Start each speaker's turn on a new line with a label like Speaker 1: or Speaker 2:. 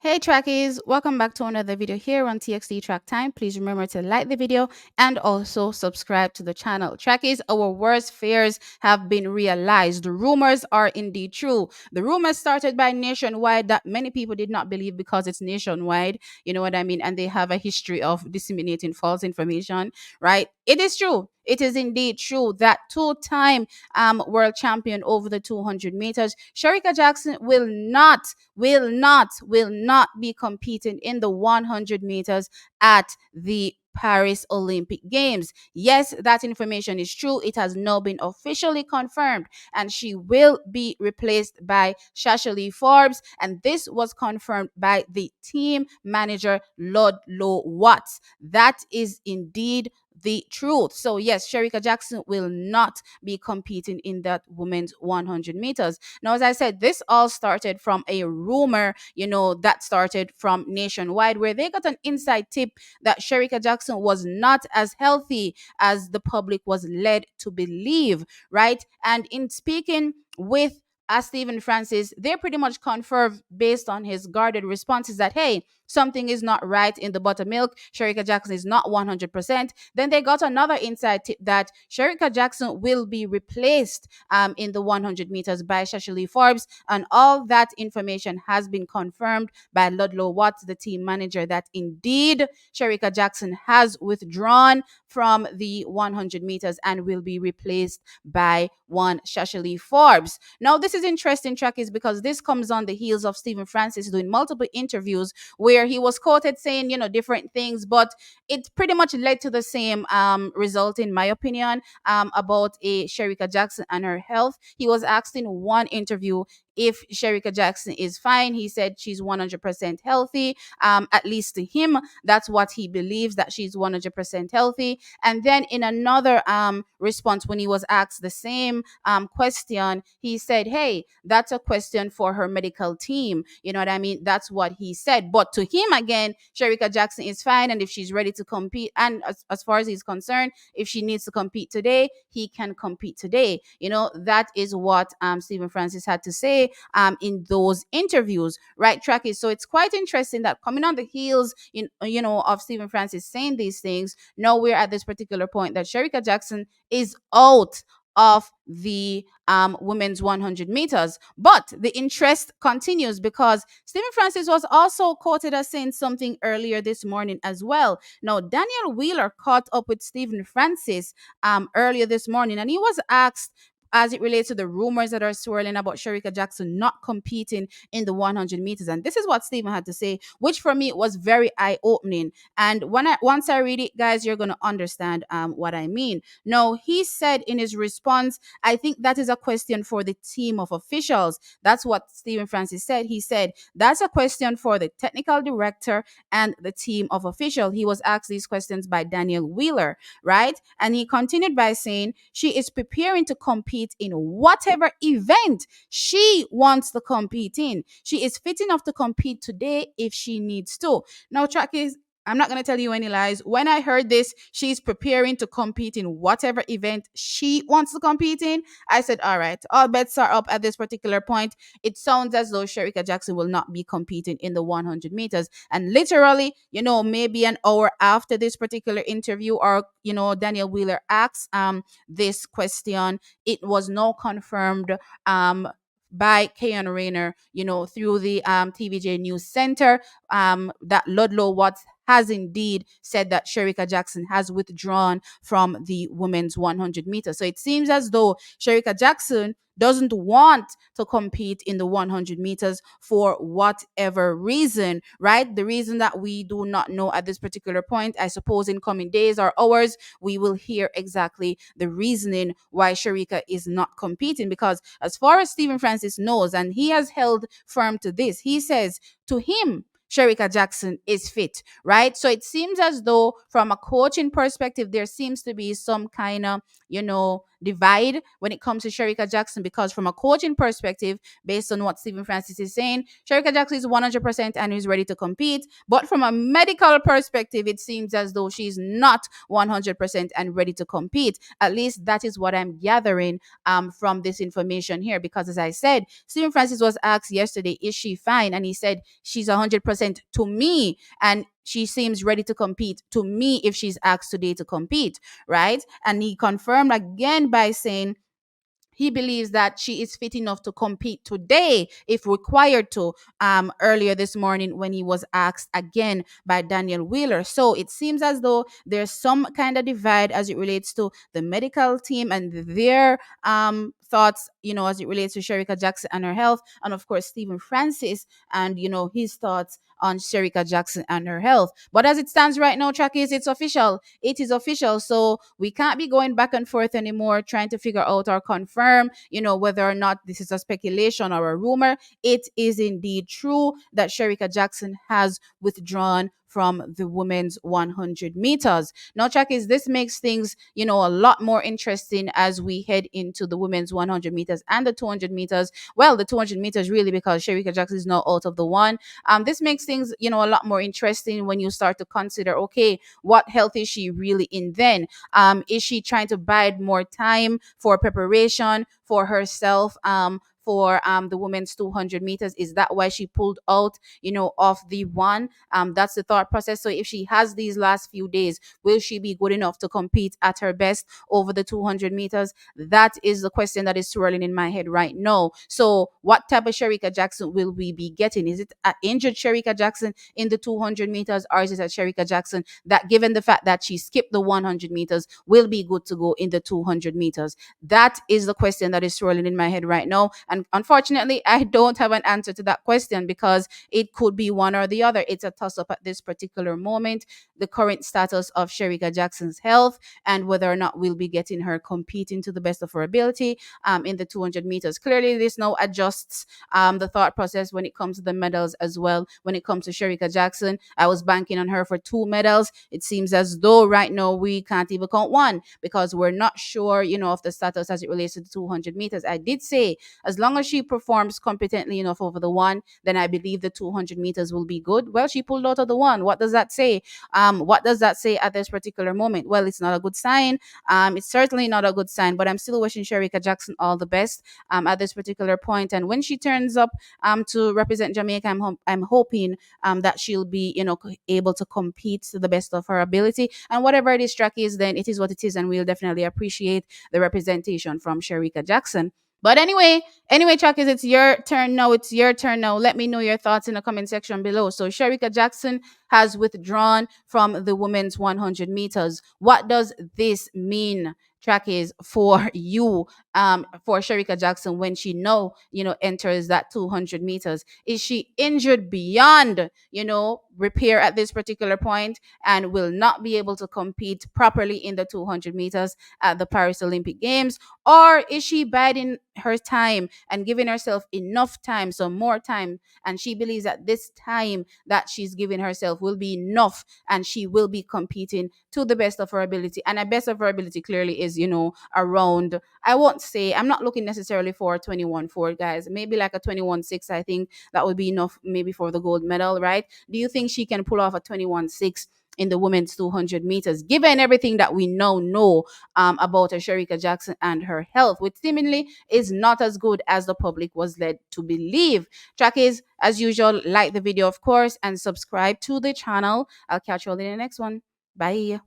Speaker 1: Hey trackies, welcome back to another video here on TXT Track Time. Please remember to like the video and also subscribe to the channel. Trackies, our worst fears have been realized. The rumors are indeed true. The rumors started by Nationwide that many people did not believe because it's nationwide, you know what I mean, and they have a history of disseminating false information, right? It is true. It is indeed true that two-time world champion over the 200 meters, Sherica Jackson will not be competing in the 100 meters at the Paris Olympic Games. Yes, that information is true. It has now been officially confirmed, and she will be replaced by Shashali Forbes. And this was confirmed by the team manager, Ludlow Watts. That is indeed the truth. So, yes, Sherica Jackson will not be competing in that women's 100 meters. Now, as I said, this all started from a rumor, that started from Nationwide, where they got an inside tip that Sherica Jackson was not as healthy as the public was led to believe, right? And in speaking with Stephen Francis, they pretty much confirmed based on his guarded responses that, hey, something is not right in the buttermilk. Sherica Jackson is not 100%. Then they got another inside tip that Sherica Jackson will be replaced in the 100 meters by Shashali Forbes. And all that information has been confirmed by Ludlow Watts, the team manager, that indeed Sherica Jackson has withdrawn from the 100 meters and will be replaced by one Shashali Forbes. Now, this is interesting, track, is because this comes on the heels of Stephen Francis doing multiple interviews where he was quoted saying, different things, but it pretty much led to the same result, in my opinion, about a Sherica Jackson and her health. He was asked in one interview if Sherica Jackson is fine. He said she's 100% healthy. At least to him, that's what he believes, that she's 100% healthy. And then in another response, when he was asked the same question, he said, hey, that's a question for her medical team. You know what I mean? That's what he said. But to him, again, Sherica Jackson is fine. And if she's ready to compete, and as far as he's concerned, if she needs to compete today, he can compete today. That is what Stephen Francis had to say in those interviews, right, Tracky? So it's quite interesting that coming on the heels, of Stephen Francis saying these things, now we're at this particular point that Sherica Jackson is out of the women's 100 meters. But the interest continues because Stephen Francis was also quoted as saying something earlier this morning as well. Now, Daniel Wheeler caught up with Stephen Francis earlier this morning, and he was asked, as it relates to the rumors that are swirling about Sherica Jackson not competing in the 100 meters. And this is what Stephen had to say, which for me was very eye-opening. And once I read it, guys, you're going to understand what I mean. No, he said in his response, I think that is a question for the team of officials. That's what Stephen Francis said. He said, that's a question for the technical director and the team of officials. He was asked these questions by Daniel Wheeler, right? And he continued by saying, she is preparing to compete in whatever event she wants to compete in. She is fit enough to compete today if she needs to. Now, track is, I'm not going to tell you any lies. When I heard this, she's preparing to compete in whatever event she wants to compete in, I said, all right, all bets are up at this particular point. It sounds as though Sherica Jackson will not be competing in the 100 meters. And literally, maybe an hour after this particular interview, or, Daniel Wheeler asks this question, it was now confirmed by Keon Rayner, through the TVJ News Center, that Ludlow Watts has indeed said that Sherica Jackson has withdrawn from the women's 100 meters. So it seems as though Sherica Jackson doesn't want to compete in the 100 meters for whatever reason, right? The reason that we do not know at this particular point. I suppose in coming days or hours, we will hear exactly the reasoning why Sherica is not competing. Because as far as Stephen Francis knows, and he has held firm to this, he says to him, Sherica Jackson is fit, right? So it seems as though from a coaching perspective, there seems to be some kind of, divide when it comes to Sherica Jackson, because from a coaching perspective, based on what Stephen Francis is saying, Sherica Jackson is 100% and is ready to compete. But from a medical perspective, it seems as though she's not 100% and ready to compete. At least that is what I'm gathering from this information here. Because as I said, Stephen Francis was asked yesterday, is she fine? And he said she's 100% to me. And she seems ready to compete to me if she's asked today to compete, right? And he confirmed again by saying he believes that she is fit enough to compete today if required to, earlier this morning when he was asked again by Daniel Wheeler. So it seems as though there's some kind of divide as it relates to the medical team and their thoughts, as it relates to Sherica Jackson and her health, and of course Stephen Francis and his thoughts on Sherica Jackson and her health. But as it stands right now, Trackies, it's official. It is official. So we can't be going back and forth anymore trying to figure out or confirm, whether or not this is a speculation or a rumor. It is indeed true that Sherica Jackson has withdrawn from the women's 100 meters. Now, Trackies, this makes things, a lot more interesting as we head into the women's 100 meters and the 200 meters. Well, the 200 meters really, because Sherica Jackson is now out of the one. This makes things, a lot more interesting when you start to consider, okay, what health is she really in then? Is she trying to bide more time for preparation for herself? For the women's 200 meters, is that why she pulled out, of the one? That's the thought process. So if she has these last few days, will she be good enough to compete at her best over the 200 meters? That is the question that is swirling in my head right now. So what type of Sherica Jackson will we be getting? Is it an injured Sherica Jackson in the 200 meters, or is it a Sherica Jackson that, given the fact that she skipped the 100 meters, will be good to go in the 200 meters? That is the question that is swirling in my head right now. And unfortunately, I don't have an answer to that question, because it could be one or the other. It's a toss up at this particular moment, the current status of Sherica Jackson's health and whether or not we'll be getting her competing to the best of her ability in the 200 meters. Clearly, this now adjusts the thought process when it comes to the medals as well. When it comes to Sherica Jackson, I was banking on her for 2 medals. It seems as though right now we can't even count one, because we're not sure, of the status as it relates to the 200 meters. I did say as long as she performs competently enough over the one, then I believe the 200 meters will be good. Well, she pulled out of the one. What does that say? What does that say at this particular moment? Well, it's not a good sign. It's certainly not a good sign, but I'm still wishing Sherica Jackson all the best at this particular point. And when she turns up to represent Jamaica, I'm hoping that she'll be, able to compete to the best of her ability. And whatever this track is, then it is what it is, and we'll definitely appreciate the representation from Sherica Jackson. But anyway, Chuck, it's your turn now. It's your turn now. Let me know your thoughts in the comment section below. So Sherica Jackson has withdrawn from the women's 100 meters. What does this mean, Track, is for you, for Sherica Jackson, when she enters that 200 meters? Is she injured beyond, repair at this particular point and will not be able to compete properly in the 200 meters at the Paris Olympic Games? Or is she biding her time and giving herself enough time, so more time, and she believes that this time that she's giving herself will be enough and she will be competing to the best of her ability? And a best of her ability clearly is, around, I won't say, I'm not looking necessarily for a 21.4, guys. Maybe like a 21.6. I think that would be enough maybe for the gold medal, right? Do you think she can pull off a 21.6 in the women's 200 meters, given everything that we now know about Sherica Jackson and her health, which seemingly is not as good as the public was led to believe? Trackies, as usual, like the video, of course, and subscribe to the channel. I'll catch you all in the next one. Bye.